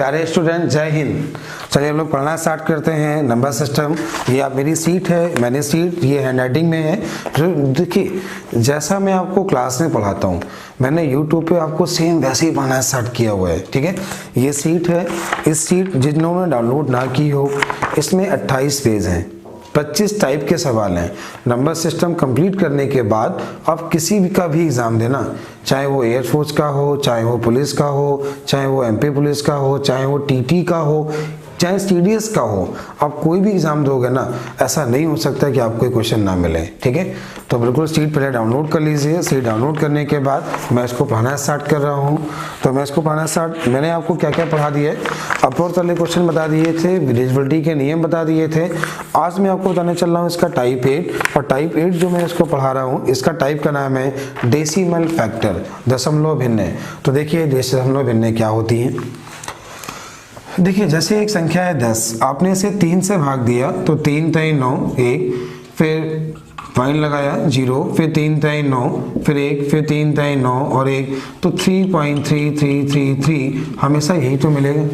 प्यारे स्टूडेंट, जय हिंद। चलिए हम लोग पढ़ना स्टार्ट करते हैं। नंबर सिस्टम, ये आप मेरी सीट है, मैंने सीट ये हैंड राइटिंग में है। जो देखिए, जैसा मैं आपको क्लास में पढ़ाता हूँ, मैंने यूट्यूब पे आपको सेम वैसे ही पढ़ना स्टार्ट किया हुआ है। ठीक है, ये सीट है। इस सीट जिन्होंने डाउनलोड ना की हो, इसमें 28 पेज हैं, 25 टाइप के सवाल हैं। नंबर सिस्टम कंप्लीट करने के बाद आप किसी भी का भी एग्ज़ाम देना, चाहे वो एयरफोर्स का हो, चाहे वो पुलिस का हो, चाहे वो एमपी पुलिस का हो, चाहे वो टीटी का हो, चाहे सीडीएस का हो, आप कोई भी एग्जाम दोगे ना, ऐसा नहीं हो सकता कि आपको क्वेश्चन ना मिले। ठीक है, तो बिल्कुल सीट पहले डाउनलोड कर लीजिए। सीट डाउनलोड करने के बाद मैं इसको पढ़ाना स्टार्ट कर रहा हूँ। तो मैं इसको पढ़ाना स्टार्ट, मैंने आपको क्या क्या पढ़ा दिया है, अपलोड वाले क्वेश्चन बता दिए थे, डिविजिबिलिटी के नियम बता दिए थे। आज मैं आपको बताने चल रहा हूँ इसका टाइप 8, और टाइप 8 जो मैं इसको पढ़ा रहा हूँ, इसका टाइप का नाम है डेसिमल फैक्टर, दशमलव भिन्न। तो देखिए दशमलव भिन्न क्या होती है। देखिए, जैसे एक संख्या है 10, आपने इसे 3 से भाग दिया तो 3 3 9 1, फिर पॉइंट लगाया 0, फिर 3 3 9, फिर 1, फिर 3 3 9 और 1, तो 3.3333 हमेशा यही तो मिलेगा।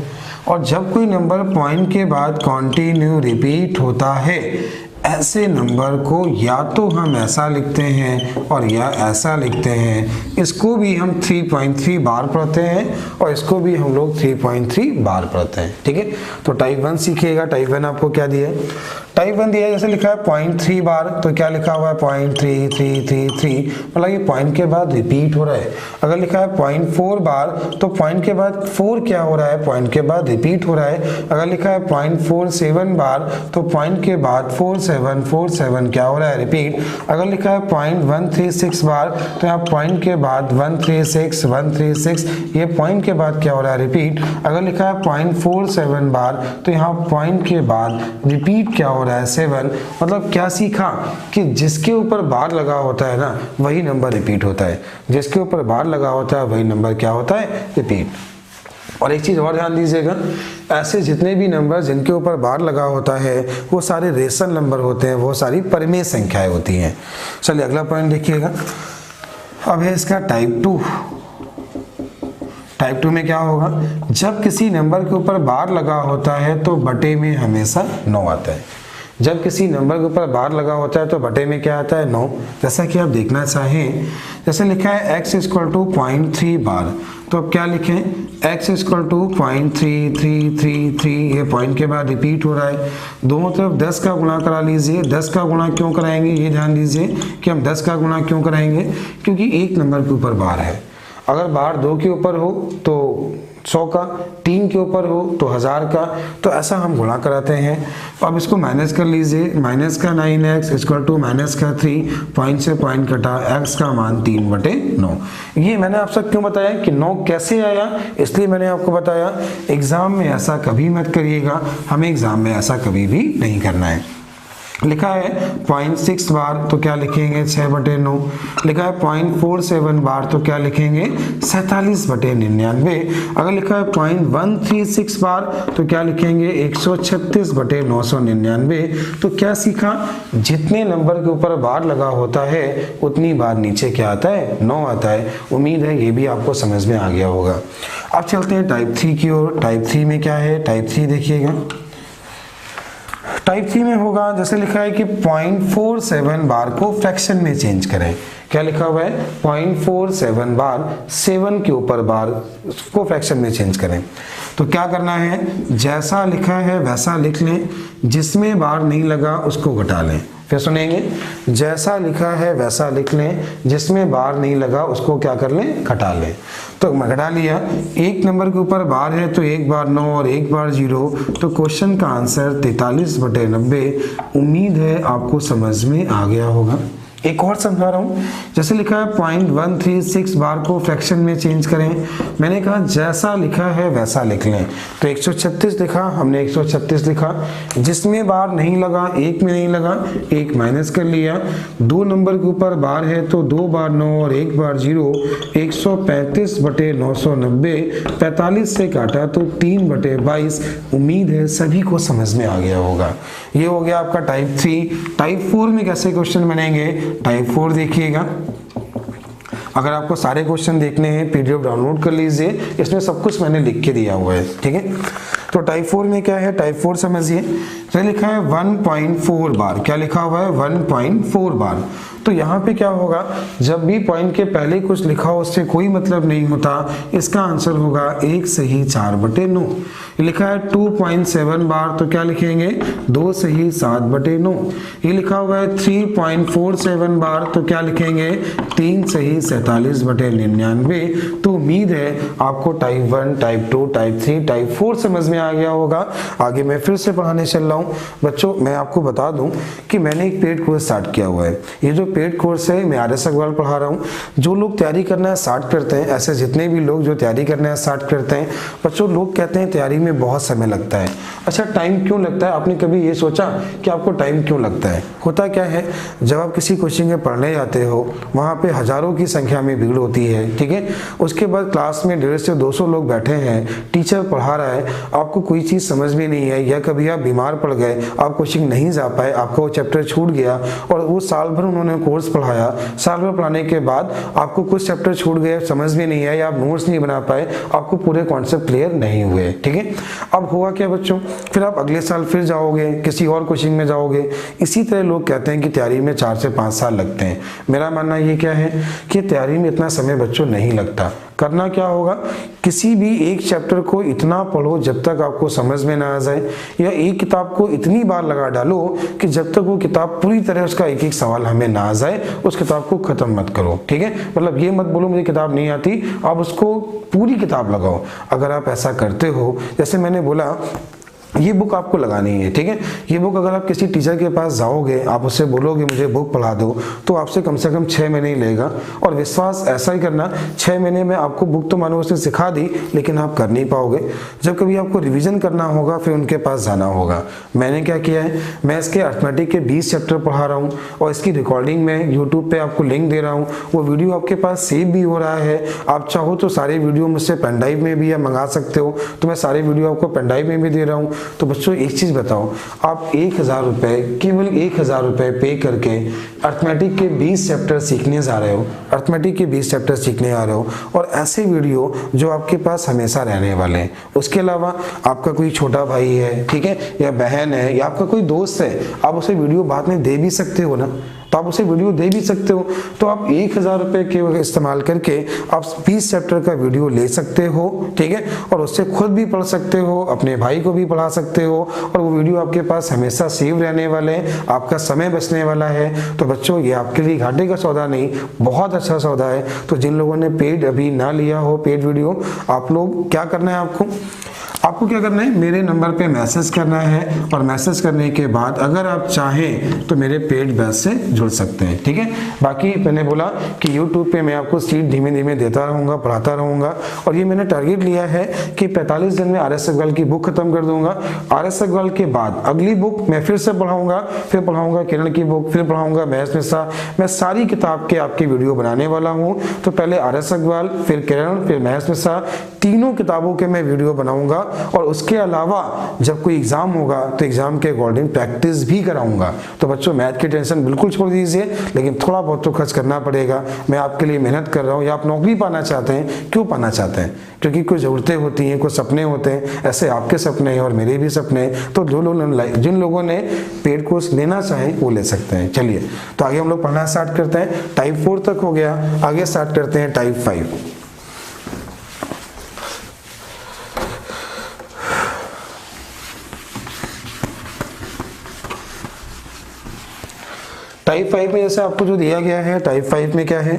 और जब कोई नंबर पॉइंट के बाद कॉन्टिन्यू रिपीट होता है, ऐसे नंबर को या तो हम ऐसा लिखते हैं और या ऐसा लिखते हैं। इसको भी हम 3.3 बार पढ़ते हैं और इसको भी हम लोग 3.3 बार पढ़ते हैं। ठीक है, तो टाइप 1 सीखिएगा। टाइप 1 आपको क्या दिया है, टाइप 1 दिया है, जैसे लिखा है 0.3 बार, तो क्या लिखा हुआ है 0.3333, मतलब ये पॉइंट के बाद रिपीट हो रहा है। अगर लिखा है 0.4 बार, तो पॉइंट के बाद 4 क्या हो रहा है, पॉइंट के बाद रिपीट हो रहा है। अगर लिखा है 0.47 बार, तो पॉइंट के बाद 4747 क्या हो रहा है, रिपीट। अगर लिखा है 0.136 बार, तो यहाँ पॉइंट के बाद 136 ये पॉइंट के बाद क्या हो रहा है, रिपीट। अगर लिखा है 0.47 बार, तो यहाँ पॉइंट के बाद रिपीट क्या हो रहा है, 7। मतलब क्या सीखा कि जिसके ऊपर बार लगा होता है ना, वही नंबर रिपीट होता है। जिसके ऊपर बार लगा होता है वही नंबर क्या होता है, रिपीट। और एक चीज़ और ध्यान दीजिएगा, ऐसे जितने भी नंबर जिनके ऊपर बार लगा होता है वो सारे रेशनल नंबर होते हैं, वो सारी परिमेय संख्याएं होती हैं। चलिए अगला पॉइंट देखिएगा। अब है इसका टाइप 2। टाइप 2 में क्या होगा, जब किसी नंबर के ऊपर बार लगा होता है तो बटे में हमेशा 9 आता है। जब किसी नंबर के ऊपर बार लगा होता है तो बटे में क्या आता है, 9। जैसा कि आप देखना चाहें, जैसे लिखा है x = 0.3 बार, तो अब क्या लिखें, x = 0.3333, ये पॉइंट के बाद रिपीट हो रहा है। दोनों तरफ 10 का गुणा करा लीजिए। 10 का गुणा क्यों कराएंगे, ये ध्यान दीजिए कि हम 10 का गुणा क्यों कराएंगे, क्योंकि एक नंबर के ऊपर बार है। अगर बार 2 के ऊपर हो तो 100 का, 3 के ऊपर हो तो 1000 का, तो ऐसा हम गुणा कराते हैं। अब इसको माइनस कर लीजिए, माइनस का 9x = माइनस का 3, पॉइंट से पॉइंट कटा, x का मान 3/9। ये मैंने आपसे क्यों बताया कि 9 कैसे आया, इसलिए मैंने आपको बताया एग्जाम में ऐसा कभी मत करिएगा, हमें एग्जाम में ऐसा कभी भी नहीं करना है। लिखा है 0.6 बार, तो क्या लिखेंगे, 6/9। लिखा है 0.47 बार, तो क्या लिखेंगे, 47/99। अगर लिखा है 0.136 बार, तो क्या लिखेंगे, 136/999। तो क्या सीखा, जितने नंबर के ऊपर बार लगा होता है उतनी बार नीचे क्या आता है, 9 आता है। उम्मीद है ये भी आपको समझ में आ गया होगा। अब चलते हैं टाइप 3 की ओर। टाइप 3 में क्या है, टाइप 3 देखिएगा। टाइप 3 में होगा, जैसे लिखा है कि 0.47 बार को फ्रैक्शन में चेंज करें। क्या लिखा हुआ है, 0.47 बार 7 के ऊपर बार को फ्रैक्शन में चेंज करें। तो क्या करना है, जैसा लिखा है वैसा लिख लें, जिसमें बार नहीं लगा उसको घटा लें। फिर सुनेंगे, जैसा लिखा है वैसा लिख लें, जिसमें बार नहीं लगा उसको क्या कर लें, घटा लें। तो घटा लिया, एक नंबर के ऊपर बार है तो एक बार 9 और एक बार 0, तो क्वेश्चन का आंसर 43/90। उम्मीद है आपको समझ में आ गया होगा। एक और समझा रहा हूँ, जैसे लिखा है 0.136 बार को फ्रैक्शन में चेंज करें। मैंने कहा जैसा लिखा है वैसा लिख लें। तो 136 लिखा, हमने 136 लिखा, जिसमें बार नहीं लगा, एक में नहीं लगा, एक माइनस कर लिया। 2 नंबर के ऊपर बार है तो 2 बार 9 और 1 बार 0, 135/990, 45 से काटा तो 3/22। उम्मीद है सभी को समझ में आ गया होगा। ये हो गया आपका टाइप 3। टाइप 4 में कैसे क्वेश्चन बनेंगे, टाइप 4 देखिएगा। अगर आपको सारे क्वेश्चन देखने हैं पीडीएफ डाउनलोड कर लीजिए, इसमें सब कुछ मैंने लिख के दिया हुआ है, ठीक है। तो टाइप 4 में क्या है, टाइप 4 समझिए, तो लिखा है 1.4 बार, क्या लिखा हुआ है 1.4 बार। तो यहाँ पे क्या होगा, जब भी पॉइंट के पहले कुछ लिखा हो उससे कोई मतलब नहीं होता, इसका आंसर होगा 1 सही 4/9। लिखा है 2.7 बार, तो क्या लिखेंगे 2 सही 7/9। ये लिखा हुआ है 3.47 बार, तो क्या लिखेंगे 3 सही 47/99। तो उम्मीद है आपको टाइप 1, टाइप 2, टाइप 3, टाइप 4 समझ में आ गया होगा। आगे मैं फिर से पढ़ाने चल रहा हूँ बच्चों। मैं आपको बता दूं कि मैंने एक पेड कोर्स स्टार्ट किया हुआ है। ये जो पेड कोर्स है मैं RS अग्रवाल पढ़ा रहा हूँ। जो लोग तैयारी करना स्टार्ट करते हैं, ऐसे जितने भी लोग जो तैयारी करना स्टार्ट करते हैं बच्चों, लोग कहते हैं तैयारी में बहुत समय लगता है। अच्छा, टाइम क्यों लगता है? आपने कभी ये सोचा कि आपको टाइम क्यों लगता है? होता क्या है, जब आप किसी कोचिंग में पढ़ने जाते हो वहाँ पे हजारों की संख्या में भीड़ होती है, ठीक है। उसके बाद क्लास में 150 से 200 लोग बैठे हैं, टीचर पढ़ा रहा है, आपको कोई चीज़ समझ में नहीं है, या कभी आप बीमार पड़ गए, आप कोचिंग नहीं जा पाए, आपका वो चैप्टर छूट गया, और वो साल भर उन्होंने कोर्स पढ़ाया, साल भर पढ़ाने के बाद आपको कुछ चैप्टर छूट गए, समझ में नहीं आया, या आप नोट्स नहीं बना पाए, आपको पूरे कॉन्सेप्ट क्लियर नहीं हुए, ठीक है। अब हुआ क्या बच्चों, फिर आप अगले साल फिर जाओगे, किसी और कोचिंग में जाओगे। इसी तरह लोग कहते हैं कि तैयारी में 4 से 5 साल लगते हैं। मेरा मानना ये क्या है कि तैयारी में इतना समय बच्चों नहीं लगता। करना क्या होगा, किसी भी एक चैप्टर को इतना पढ़ो जब तक आपको समझ में ना आ जाए, या एक किताब को इतनी बार लगा डालो कि जब तक वो किताब पूरी तरह उसका एक एक सवाल हमें ना आ जाए उस किताब को खत्म मत करो, ठीक है। मतलब ये मत बोलो मुझे किताब नहीं आती, आप उसको पूरी किताब लगाओ। अगर आप ऐसा करते हो, जैसे मैंने बोला ये बुक आपको लगानी है, ठीक है। ये बुक अगर आप किसी टीचर के पास जाओगे, आप उससे बोलोगे मुझे बुक पढ़ा दो, तो आपसे कम से कम 6 महीने ही लेगा। और विश्वास ऐसा ही करना, 6 महीने में आपको बुक तो मानो उसने सिखा दी, लेकिन आप कर नहीं पाओगे। जब कभी आपको रिवीजन करना होगा फिर उनके पास जाना होगा। मैंने क्या किया है, मैं इसके अर्थमेटिक के 20 चैप्टर पढ़ा रहा हूँ, और इसकी रिकॉर्डिंग में यूट्यूब पे आपको लिंक दे रहा हूँ। वो वीडियो आपके पास सेव भी हो रहा है। आप चाहो तो सारे वीडियो मुझसे पेन ड्राइव में भी मंगा सकते हो, तो मैं सारे वीडियो आपको पेन ड्राइव में भी दे रहा हूँ। तो बच्चों एक चीज बताओ, आप 1000 रुपए, केवल 1000 रुपए पे करके अर्थमेटिक के 20 चैप्टर सीखने जा रहे हो, अर्थमेटिक के 20 चैप्टर सीखने आ रहे हो, और ऐसे वीडियो जो आपके पास हमेशा रहने वाले हैं। उसके अलावा आपका कोई छोटा भाई है, ठीक है, या बहन है, या आपका कोई दोस्त है, आप उसे वीडियो बाद में दे भी सकते हो ना, तो आप उसे वीडियो दे भी सकते हो। तो आप 1000 रुपए के इस्तेमाल करके आप 20 चैप्टर का वीडियो ले सकते हो, ठीक है, और उससे खुद भी पढ़ सकते हो, अपने भाई को भी पढ़ा सकते हो, और वो वीडियो आपके पास हमेशा सेव रहने वाले हैं, आपका समय बचने वाला है। तो बच्चों ये आपके लिए घाटे का सौदा नहीं, बहुत अच्छा सौदा है। तो जिन लोगों ने पेड अभी ना लिया हो, पेड वीडियो, आप लोग क्या करना है, आपको क्या करना है, मेरे नंबर पे मैसेज करना है, और मैसेज करने के बाद अगर आप चाहें तो मेरे पेड बैच से जुड़ सकते हैं, ठीक है। बाकी मैंने बोला कि YouTube पे मैं आपको सीट धीमे धीमे देता रहूँगा, पढ़ाता रहूँगा, और ये मैंने टारगेट लिया है कि 45 दिन में RS अग्रवाल की बुक खत्म कर दूंगा। RS अग्रवाल के बाद अगली बुक मैं फिर से पढ़ाऊंगा, फिर पढ़ाऊंगा किरण की बुक, फिर पढ़ाऊंगा महेश मिश्रा। मैं सारी किताब के आपकी वीडियो बनाने वाला हूँ। तो पहले RS अग्रवाल, फिर किरण, फिर महेश मिश्रा, तीनों किताबों के मैं वीडियो बनाऊंगा। और उसके अलावा जब कोई एग्जाम होगा तो एग्जाम के अकॉर्डिंग प्रैक्टिस भी कराऊंगा। तो बच्चों मैथ की टेंशन बिल्कुल छोड़ दीजिए, लेकिन थोड़ा बहुत तो खर्च करना पड़ेगा। मैं आपके लिए मेहनत कर रहा हूँ, या आप नौकरी पाना चाहते हैं, क्यों पाना चाहते हैं, क्योंकि कुछ ज़रूरतें होती हैं, कुछ सपने होते हैं। ऐसे आपके सपने हैं और मेरे भी सपने हैं। तो जिन लोगों ने पेड कोर्स लेना चाहे वो ले सकते हैं। चलिए तो आगे हम लोग पढ़ना स्टार्ट करते हैं। टाइप 4 तक हो गया, आगे स्टार्ट करते हैं टाइप 5। टाइप 5 में जैसे आपको जो दिया गया है, टाइप 5 में क्या है,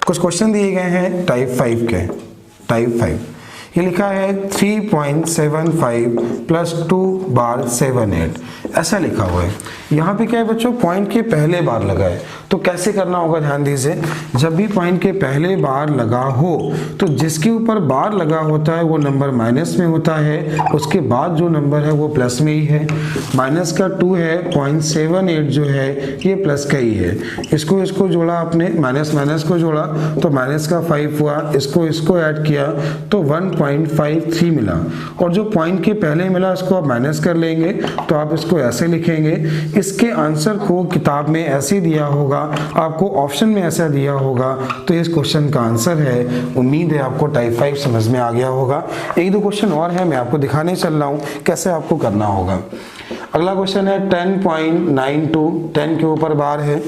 कुछ क्वेश्चन दिए गए हैं टाइप 5 के। टाइप 5 ये लिखा है 3.75 प्लस 2 बार 78, ऐसा लिखा हुआ है। यहाँ पे क्या है बच्चों, पॉइंट के पहले बार लगा है। तो कैसे करना होगा, ध्यान दीजिए। जब भी पॉइंट के पहले बार लगा हो तो जिसके ऊपर बार लगा होता है वो नंबर माइनस में होता है, उसके बाद जो नंबर है वो प्लस में ही है। माइनस का 2 है, 0.78 जो है ये प्लस का ही है। इसको जोड़ा आपने, माइनस को जोड़ा तो माइनस का 5 हुआ, इसको ऐड किया तो 1.5 0.53 मिला, और जो पॉइंट के पहले मिला उसको आप माइनस कर लेंगे, तो आप इसको ऐसे लिखेंगे। इसके आंसर को किताब में ऐसे दिया होगा, आपको ऑप्शन में ऐसा दिया होगा, तो इस क्वेश्चन का आंसर है। उम्मीद है आपको टाइप 5 समझ में आ गया होगा। एक दो क्वेश्चन और है, मैं आपको दिखाने चल रहा हूँ कैसे आपको करना होगा। अगला क्वेश्चन है 10.92, 10 के ऊपर बार है।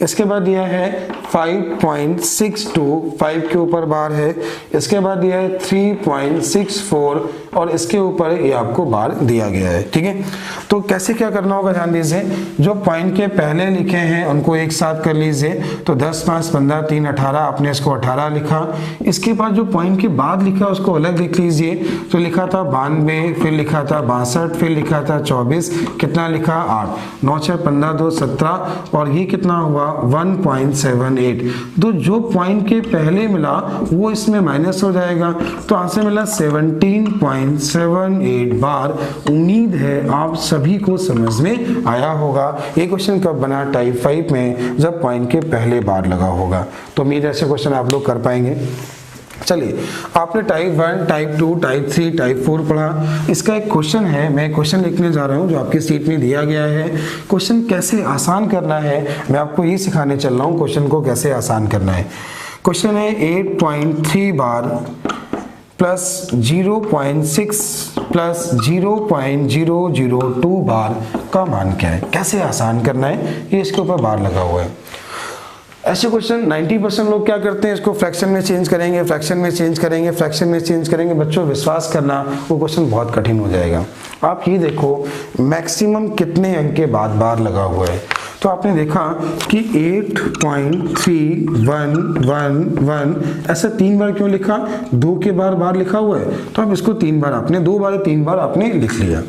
इसके बाद दिया है 5.62, 5 के ऊपर बार है। इसके बाद दिया है 3.64 और इसके ऊपर ये आपको बार दिया गया है। ठीक है, तो कैसे क्या करना होगा ध्यान दीजिए। जो पॉइंट के पहले लिखे हैं उनको एक साथ कर लीजिए, तो 10, 5, 15, 3, 18, आपने इसको 18 लिखा। इसके बाद जो पॉइंट के बाद लिखा उसको अलग लिख लीजिए, तो लिखा था 92, फिर लिखा था 62, फिर लिखा था 24, कितना लिखा 8, 9, 6, 15, 2, 17 और ये कितना हुआ 1.78। तो जो पॉइंट के पहले मिला वो इसमें माइनस हो जाएगा, तो आंसर मिला 17.78 बार। उम्मीद है आप सभी को समझ में आया होगा। ये क्वेश्चन कब बना? टाइप 5 में, जब पॉइंट के पहले बार लगा होगा। तो उम्मीद है ऐसे क्वेश्चन आप लोग कर पाएंगे। चलिए, आपने टाइप 1, टाइप 2, टाइप 3, टाइप 4 पढ़ा। इसका एक क्वेश्चन है, मैं क्वेश्चन लिखने जा रहा हूं जो आपकी सीट में दिया गया है। क्वेश्चन कैसे आसान करना है मैं आपको ये सिखाने चल रहा हूं, क्वेश्चन को कैसे आसान करना है। क्वेश्चन है 8.3 बार प्लस 0.6 प्लस 0.002 बार का मान क्या है, कैसे आसान करना है, ये इसके ऊपर बार लगा हुआ है। ऐसे क्वेश्चन 90% लोग क्या करते हैं, इसको फ्रैक्शन में चेंज करेंगे, फ्रैक्शन में चेंज करेंगे, फ्रैक्शन में चेंज करेंगे। बच्चों विश्वास करना वो क्वेश्चन बहुत कठिन हो जाएगा। आप ये देखो मैक्सिमम कितने अंक के बाद बार लगा हुआ है, तो आपने देखा कि 8.3111 ऐसा 3 बार क्यों लिखा, 2 के बार लिखा हुआ है, तो आप इसको 3 बार आपने 2 बार 3 बार आपने लिख लिया।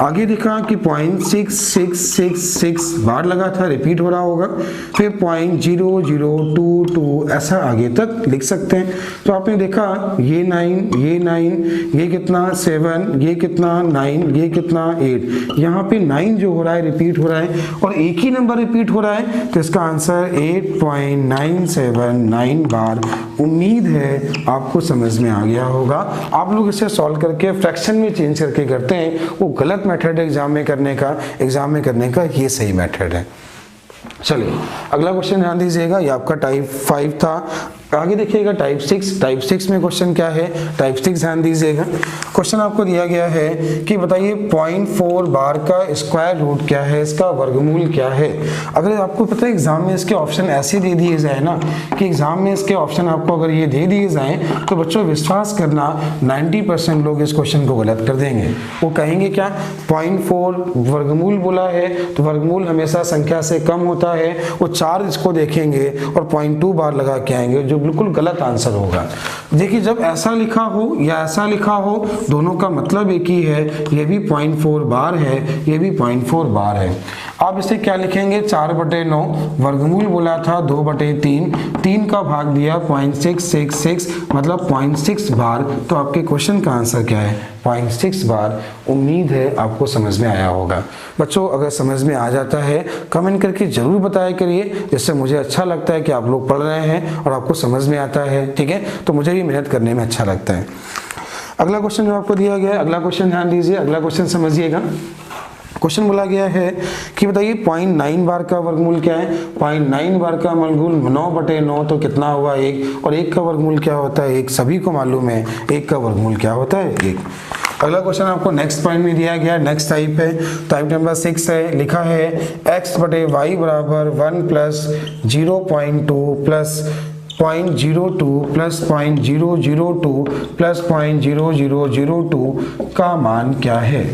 आगे देखा कि 0.6666 बार लगा था, रिपीट हो रहा होगा। फिर 0.0022 ऐसा आगे तक लिख सकते हैं। तो आपने देखा ये 9, ये कितना 7, ये कितना 9, ये कितना 8। यहाँ पे 9 जो हो रहा है रिपीट हो रहा है और एक ही नंबर रिपीट हो रहा है, तो इसका आंसर 8.979 बार। उम्मीद है आपको समझ में आ गया होगा। आप लोग इसे सॉल्व करके फ्रैक्शन में चेंज करके करते हैं, वो गलत मेथड है एग्जाम में करने का, ये सही मेथड है। चलिए अगला क्वेश्चन ध्यान दीजिएगा, ये आपका टाइप 5 था। आगे देखिएगा टाइप 6। टाइप 6 में क्वेश्चन क्या है, टाइप 6 ध्यान दीजिएगा। क्वेश्चन आपको दिया गया है कि बताइए 0.4 बार का स्क्वायर रूट क्या है, इसका वर्गमूल क्या है। अगर आपको पता है एग्जाम में इसके ऑप्शन ऐसे दे दिए जाए ना, कि एग्जाम में इसके ऑप्शन आपको अगर ये दे दिए जाए, तो बच्चों विश्वास करना 90% लोग इस क्वेश्चन को गलत कर देंगे। वो कहेंगे क्या, 0.4 वर्गमूल बोला है तो वर्गमूल हमेशा संख्या से कम होता है, वो 4 इसको देखेंगे और 0.2 बार लगा के आएंगे, जो बिल्कुल गलत आंसर होगा। देखिए जब ऐसा लिखा हो या ऐसा लिखा हो, दोनों का मतलब एक ही है। ये भी 0.4 बार है, ये भी 0.4 बार है। आप इसे क्या लिखेंगे, 4/9 वर्गमूल बोला था 2/3, 3 का भाग दिया 0.666 मतलब 0.6 बार। तो आपके क्वेश्चन का आंसर क्या है, 0.6 बार। उम्मीद है आपको समझ में आया होगा। बच्चों अगर समझ में आ जाता है कमेंट करके जरूर बताया करिए, जिससे मुझे अच्छा लगता है कि आप लोग पढ़ रहे हैं और आपको समझ में आता है। ठीक है, तो मुझे भी मेहनत करने में अच्छा लगता है। अगला क्वेश्चन जो आपको दिया गया है, अगला क्वेश्चन ध्यान दीजिए, अगला क्वेश्चन समझिएगा। क्वेश्चन बोला गया है कि बताइए 0.9 बार का वर्गमूल क्या है। 0.9 बार का वर्गमूल 9/9 तो कितना हुआ 1, और 1 का वर्गमूल क्या होता है 1, सभी को मालूम है 1 का वर्गमूल क्या होता है 1। अगला क्वेश्चन आपको नेक्स्ट पॉइंट में दिया गया, नेक्स्ट टाइप है, टाइप नंबर 6 है। लिखा है x/y बराबर 1 प्लस 0.2 प्लस 0.02 प्लस 0.002 प्लस 0.0002 का मान क्या है।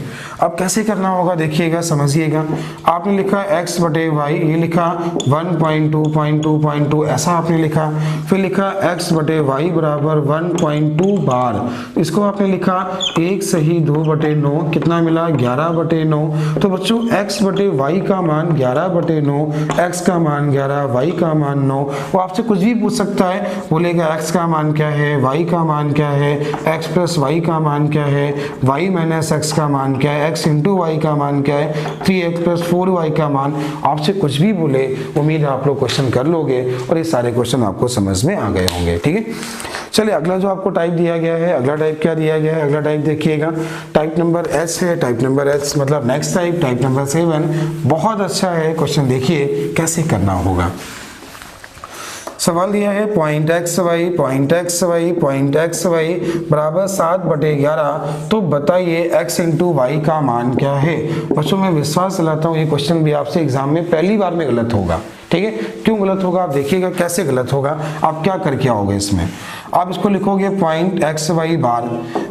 अब कैसे करना होगा देखिएगा, समझिएगा। आपने लिखा x/y, ये लिखा 1.2.2.2 ऐसा आपने लिखा। फिर लिखा x/y बराबर 1.2 बार, इसको आपने लिखा 1 सही 2/9, कितना मिला 11/9। तो बच्चों x/y का मान 11/9, x का मान 11, y का मान 9। वो आपसे कुछ भी पूछ सकता सकता है, बोलेगा x का मान क्या है, y का मान क्या है, x प्लस वाई का मान क्या है, y माइनस x का मान क्या है, x इंटू वाई का मान क्या है, 3x प्लस 4y का मान। आपसे कुछ भी बोले, उम्मीद है आप लोग क्वेश्चन कर लोगे और ये सारे क्वेश्चन आपको समझ में आ गए होंगे। ठीक है, चलिए अगला जो आपको टाइप दिया गया है, अगला टाइप क्या दिया गया है, अगला टाइप देखिएगा, टाइप नंबर एस है। टाइप नंबर एस मतलब नेक्स्ट टाइप, टाइप नंबर 7 बहुत अच्छा है। क्वेश्चन देखिए कैसे करना होगा। सवाल दिया है पॉइंट एक्स वाई बराबर 7/11, तो बताइए x इंटू वाई का मान क्या है। बच्चों मैं विश्वास दिलाता हूँ ये क्वेश्चन भी आपसे एग्जाम में पहली बार में गलत होगा। ठीक है, क्यों गलत होगा आप देखिएगा कैसे गलत होगा। आप क्या करके आओगे इसमें, आप इसको लिखोगे पॉइंट एक्स वाई बार,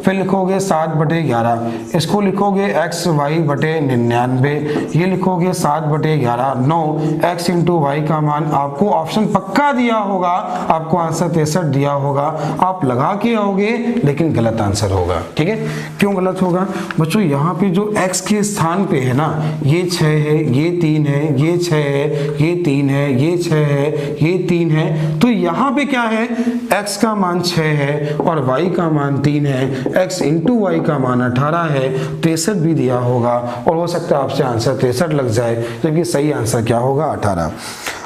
फिर लिखोगे 7/11, इसको लिखोगे एक्स वाई बटे 99, ये लिखोगे 7/11, 9 x इंटू वाई का मान आपको ऑप्शन पक्का दिया होगा, आपको आंसर 63 दिया होगा, आप लगा के आओगे लेकिन गलत आंसर होगा। ठीक है, क्यों गलत होगा बच्चों, यहाँ पे जो x के स्थान पे है ना, ये 6 है, ये 3 है, ये 6 है, ये 3 है, ये 6 है, ये 3 है, तो यहाँ पे क्या है, x का मान 6 है और y का मान 3 है, x इंटू वाई का मान 18 है, 63 भी दिया होगा और हो सकता है आपसे आंसर 63 लग जाए, जबकि सही आंसर क्या होगा 18।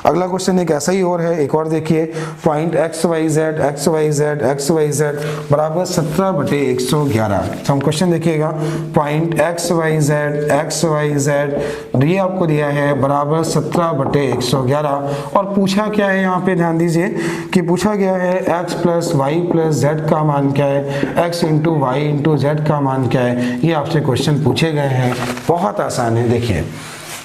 अगला क्वेश्चन एक ऐसा ही और है, एक और देखिए, पॉइंट एक्स वाई जेड बराबर 17/111। तो हम क्वेश्चन देखिएगा, पॉइंट एक्स वाई जेड ये आपको दिया है बराबर 17/111 और पूछा क्या है, यहाँ पे ध्यान दीजिए कि पूछा गया है x plus Y plus Z का मान क्या है, x into Y into Z का मान क्या है, ये आपसे क्वेश्चन पूछे गए हैं। बहुत आसान है, देखिए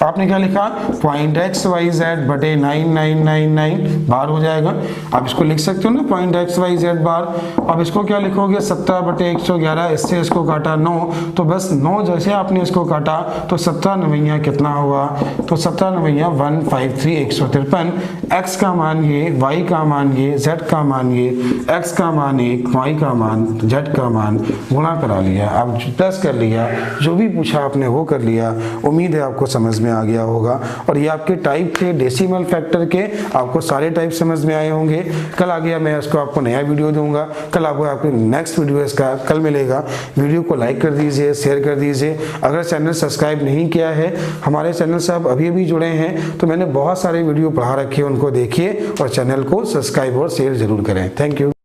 आपने क्या लिखा, पॉइंट एक्स वाई जेड बटे 9999 बार हो जाएगा। आप इसको लिख सकते हो ना, पॉइंट एक्स वाई जेड बार। अब इसको क्या लिखोगे, 17/111, इससे इसको काटा 9, तो बस 9 जैसे आपने इसको काटा तो 17 9 कितना हुआ, तो 17 9 153 153। एक्स का मान ये, वाई का मान ये, जेड का मान ये, एक्स का मान 1, वाई का मान, जेड का मान, गुणा करा लिया, आप प्लस कर लिया, जो भी पूछा आपने वो कर लिया। उम्मीद है आपको समझ में आ गया होगा और ये आपके टाइप के डेसिमल फैक्टर के आपको सारे टाइप समझ में आए होंगे। कल आ गया मैं इसको आपको नया वीडियो दूंगा, कल आपको नेक्स्ट वीडियो इसका कल मिलेगा। वीडियो को लाइक कर दीजिए, शेयर कर दीजिए। अगर चैनल सब्सक्राइब नहीं किया है, हमारे चैनल से आप अभी जुड़े हैं तो मैंने बहुत सारे वीडियो पढ़ा रखे हैं, उनको देखिए और चैनल को सब्सक्राइब और शेयर जरूर करें। Thank you.